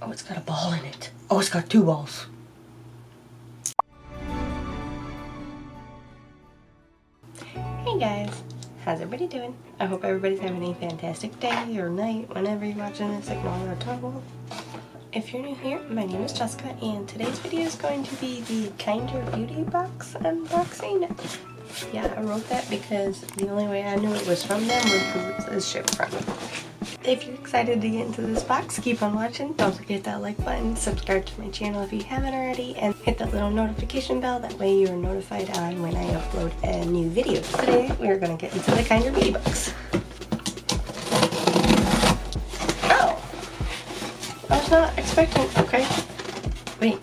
Oh, it's got a ball in it. Oh, it's got 2 balls. Hey guys, how's everybody doing? I hope everybody's having a fantastic day or night whenever you're watching this. Ignore the toggle. If you're new here, my name is Jessica, and today's video is going to be the Kinder beauty box unboxing. Yeah, I wrote that because the only way I knew it was from them was who it was shipped from. If you're excited to get into this box, keep on watching. Don't forget that like button, subscribe to my channel if you haven't already, and hit that little notification bell. That way you're notified on when I upload a new video. Today, we're going to get into the Kinder beauty box. Oh! I was not expecting... Okay. Wait.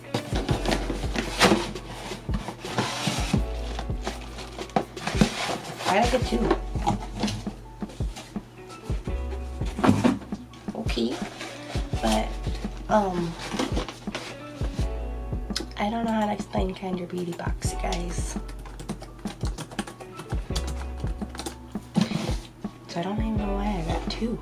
Why did I get 2? Okay. But, I don't know how to explain Kinder beauty box, guys. So I don't even know why I got 2.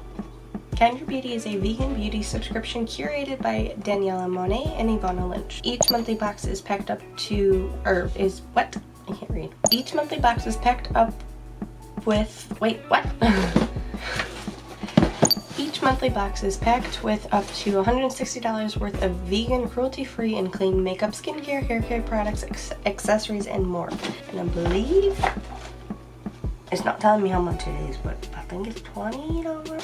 Kinder Beauty is a vegan beauty subscription curated by Daniella, Monet, and Evanna, Lynch. Each monthly box is packed up to, or is, what? I can't read. Each monthly box is packed up with, wait, what? Each monthly box is packed with up to $160 worth of vegan, cruelty-free, and clean makeup, skincare, hair care products, accessories, and more. And I believe, it's not telling me how much it is, but I think it's $20.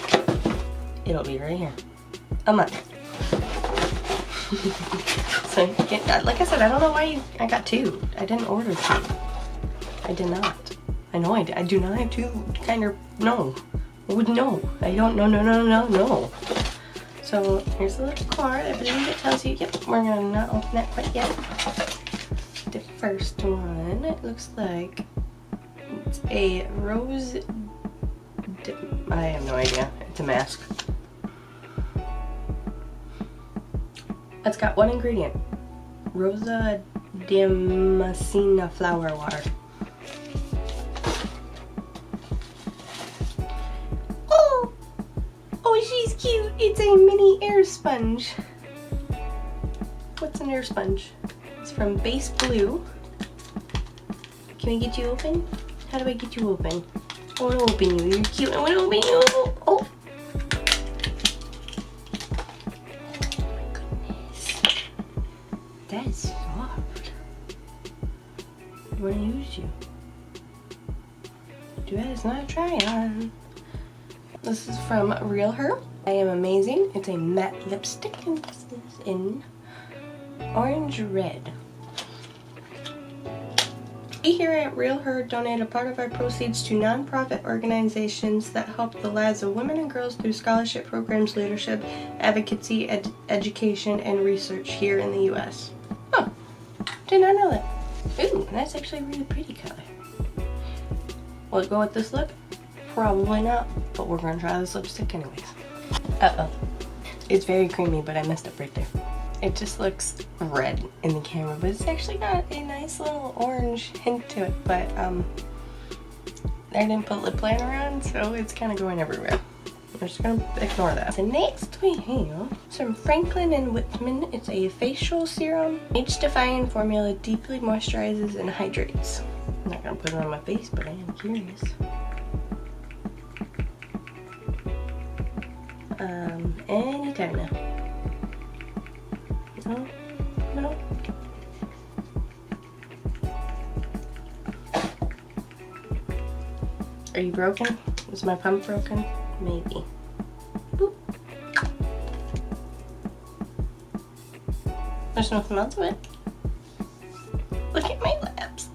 It'll be right here. A month. So, like I said, I don't know why I got 2. I didn't order 2. I did not. I know I did. I do not have 2 Kinder, no. No, I don't, no. So, here's the little card. I believe it tells you, yep, we're gonna not open that quite yet. The first one, it looks like it's a rose, I have no idea, it's a mask. It's got one ingredient, Rosa Damascena flower water. Oh, she's cute. It's a mini air sponge. What's an air sponge? It's from Base Blue. Can we get you open? How do I get you open? I want to open you. You're cute. I want to open you. Oh. Oh my goodness. That is soft. I want to use you. Too bad it's not a try-on. This is from Real Her. I Am Amazing. It's a matte lipstick, and this is in orange red. We here at Real Her donate a part of our proceeds to nonprofit organizations that help the lives of women and girls through scholarship programs, leadership, advocacy, education, and research here in the U.S. Oh, did not know that. Ooh, that's actually a really pretty color. Will it go with this look? Probably not, but we're gonna try this lipstick anyways. Uh-oh. It's very creamy, but I messed up right there. It just looks red in the camera, but it's actually got a nice little orange hint to it, but I didn't put lip liner on, so it's kind of going everywhere. We're just gonna ignore that. So next we have some Franklin and Whitman. It's a facial serum. Age-defying formula deeply moisturizes and hydrates. I'm not gonna put it on my face, but I am curious. Anytime now. No. Are you broken? Is my pump broken? Maybe. Boop. There's nothing else to it. Look at my lips.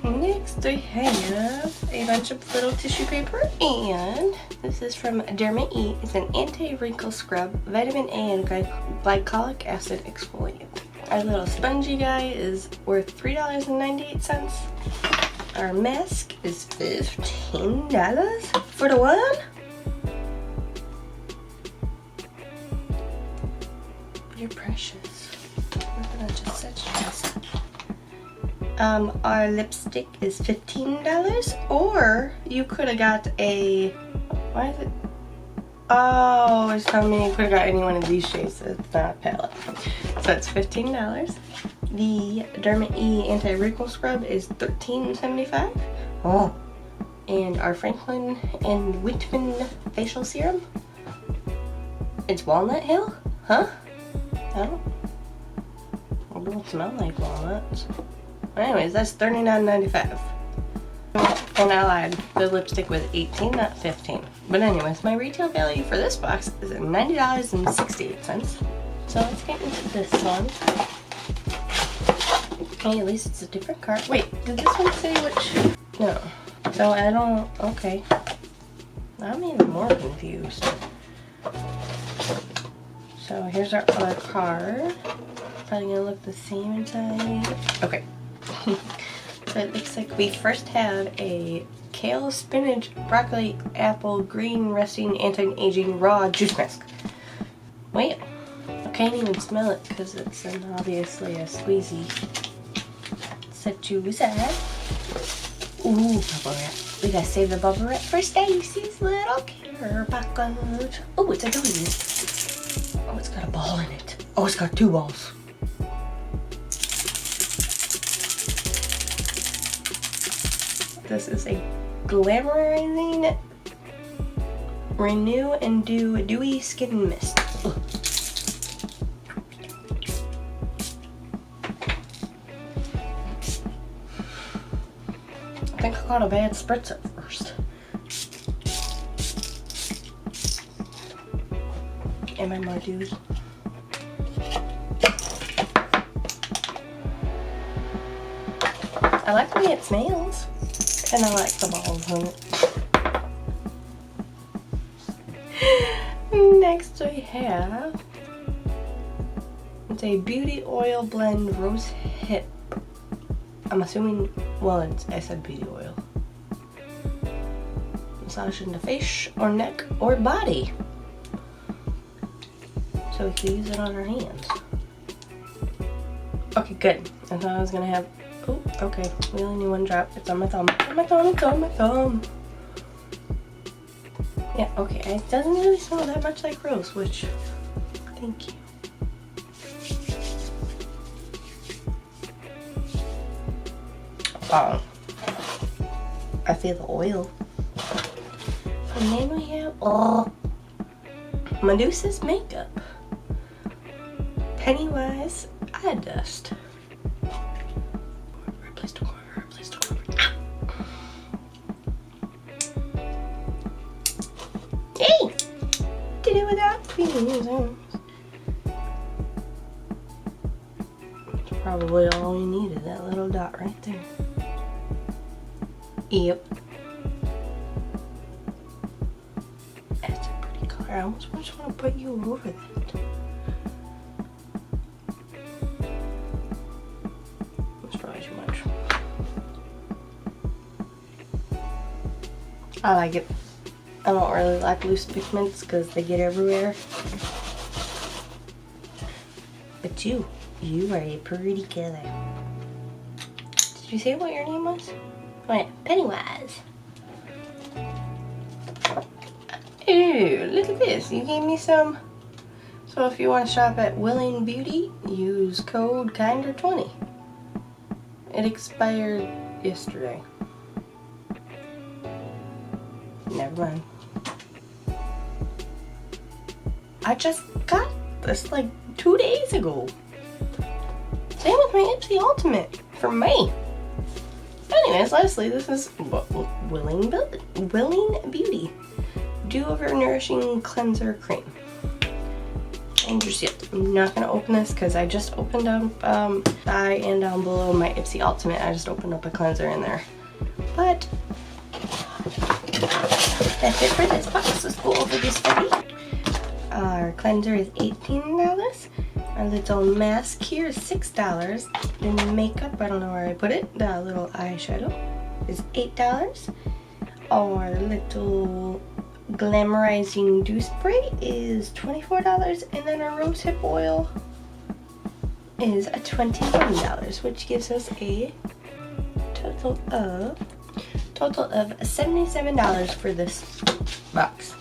Next we have a bunch of little tissue paper, and this is from Derma E. It's an anti-wrinkle scrub, vitamin A and glycolic acid exfoliant. Our little spongy guy is worth $3.98. Our mask is $15 for the one. You're precious. We're gonna just set this. Our lipstick is $15, or you could have got a, why is it Oh, it's telling me you could have got any one of these shades. It's not a palette. So it's $15. The Derma E Anti-Wrinkle Scrub is $13.75. Oh. And our Franklin and Whitman Facial Serum, it's Walnut Hill? Huh? Oh. It don't smell like walnuts. Anyways, that's $39.95. And I lied. The lipstick was $18, not $15. But anyways, my retail value for this box is $90.68. So let's get into this one. Okay, at least it's a different card. Wait, did this one say which? No. So I don't, okay. I'm even more confused. So here's our other card. Probably gonna look the same inside. Okay. So it looks like we first have a kale, spinach, broccoli, apple, green, resting, anti-aging, raw juice mask. Wait, I can't even smell it because it's obviously a squeezy. Set you aside. Ooh, bubble wrap. We gotta save the bubble wrap for Stacy's little care package. Oh, it's a donut. Oh, it's got a ball in it. Oh, it's got 2 balls. This is a glamorizing Renew and Do Dewy Skin Mist. Ugh. I think I got a bad spritz at first. Am I more dewy? I like the way it smells. And I like the balls on it. Next we have, it's a beauty oil blend rose hip. I'm assuming, well, I said beauty oil. Massage in the face or neck or body. So we can use it on our hands. Okay, good. I thought I was gonna have, oh, okay. We only need 1 drop. It's on my thumb. It's on my thumb, it's on my thumb. Yeah, okay. It doesn't really smell that much like rose, which, thank you. I feel the oil. And then we have Medusa's makeup. Pennywise eye dust. Please don't go over. Please don't go over. Hey! To do without feelings. That's probably all we needed. That little dot right there. Yep. That's a pretty color. I almost just want to put you over that. That's probably too much. I like it. I don't really like loose pigments because they get everywhere. But you are a pretty color. Did you say what your name was? Oh yeah, Pennywise. Ooh, look at this. You gave me some. So if you want to shop at Willing Beauty, use code KINDER20. It expired yesterday. Never mind. I just got this like 2 days ago. Same with my Ipsy Ultimate for May. Anyways, lastly, this is Willing Beauty Do-Over Nourishing Cleanser Cream. And you're sealed. I'm not going to open this because I just opened up thigh and down below my Ipsy Ultimate. I just opened up a cleanser in there. But that's it for this box. Let's go over this study. Our cleanser is $18. Our little mask here is $6. Then makeup, I don't know where I put it. The little eyeshadow is $8. Our little glamorizing dew spray is $24. And then our rosehip oil is $21, which gives us a total of $77 for this box.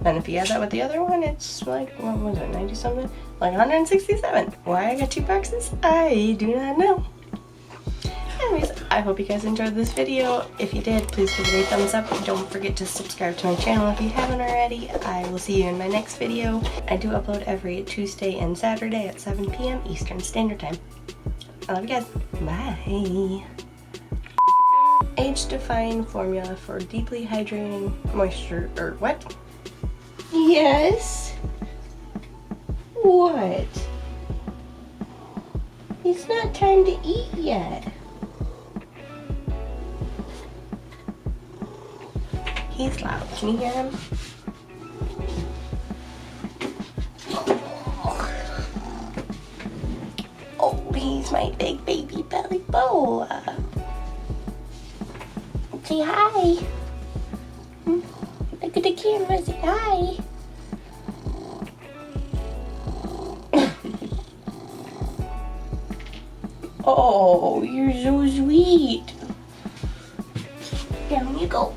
And if you add that with the other one, it's like, what was it, 90 something? Like 167. Why I got 2 boxes, I do not know. Anyways, I hope you guys enjoyed this video. If you did, please give it a thumbs up. Don't forget to subscribe to my channel if you haven't already. I will see you in my next video. I do upload every Tuesday and Saturday at 7 p.m. Eastern Standard Time. I love you guys. Bye. Age-defying formula for deeply hydrating moisture, or what? Yes? What? It's not time to eat yet. He's loud. Can you hear him? Oh, he's my big baby belly boa. Say hi. Look at the camera. Say hi. Oh, you're so sweet. Down you go.